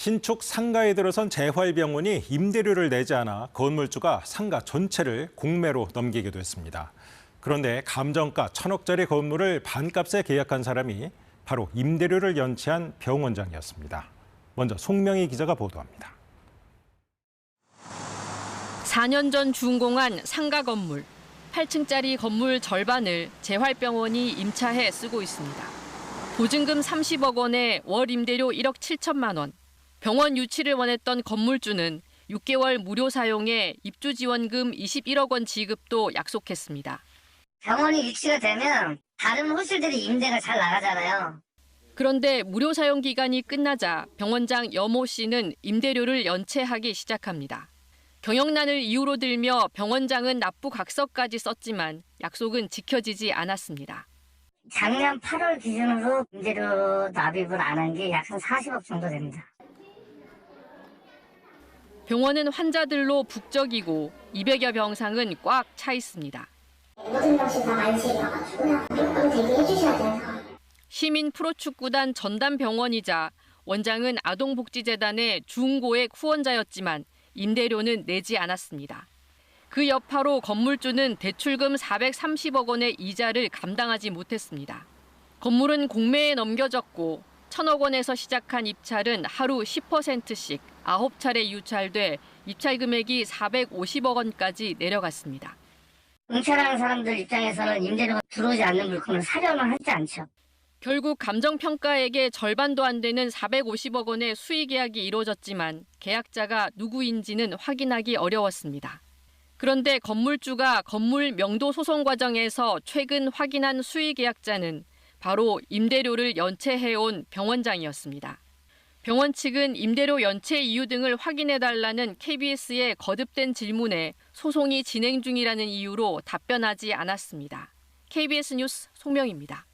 신축 상가에 들어선 재활병원이 임대료를 내지 않아 건물주가 상가 전체를 공매로 넘기기도 했습니다. 그런데 감정가 1,000억짜리 건물을 반값에 계약한 사람이 바로 임대료를 연체한 병원장이었습니다. 먼저 송명희 기자가 보도합니다. 4년 전 준공한 상가 건물. 8층짜리 건물 절반을 재활병원이 임차해 쓰고 있습니다. 보증금 30억 원에 월 임대료 1억 7천만 원. 병원 유치를 원했던 건물주는 6개월 무료 사용에 입주 지원금 21억 원 지급도 약속했습니다. 병원이 유치가 되면 다른 호실들이 임대가 잘 나가잖아요. 그런데 무료 사용 기간이 끝나자 병원장 여모 씨는 임대료를 연체하기 시작합니다. 경영난을 이유로 들며 병원장은 납부 각서까지 썼지만 약속은 지켜지지 않았습니다. 작년 8월 기준으로 임대료 납입을 안 한 게 약 한 40억 정도 됩니다. 병원은 환자들로 북적이고 200여 병상은 꽉 차 있습니다. 모든 병실 다 만실이어가지고요. 무조건 대기해 주셔야 돼요. 시민 프로축구단 전담병원이자 원장은 아동복지재단의 중고액 후원자였지만 임대료는 내지 않았습니다. 그 여파로 건물주는 대출금 430억 원의 이자를 감당하지 못했습니다. 건물은 공매에 넘겨졌고 1,000억 원에서 시작한 입찰은 하루 10%씩 9차례 유찰돼 입찰 금액이 450억 원까지 내려갔습니다. 응찰하는 사람들 입장에서는 임대료가 들어오지 않는 물건을 사려면 하지 않죠. 결국 감정평가액의 절반도 안 되는 450억 원의 수의 계약이 이루어졌지만 계약자가 누구인지는 확인하기 어려웠습니다. 그런데 건물주가 건물 명도 소송 과정에서 최근 확인한 수의 계약자는 바로 임대료를 연체해온 병원장이었습니다. 병원 측은 임대료 연체 이유 등을 확인해달라는 KBS의 거듭된 질문에 소송이 진행 중이라는 이유로 답변하지 않았습니다. KBS 뉴스 송명희입니다.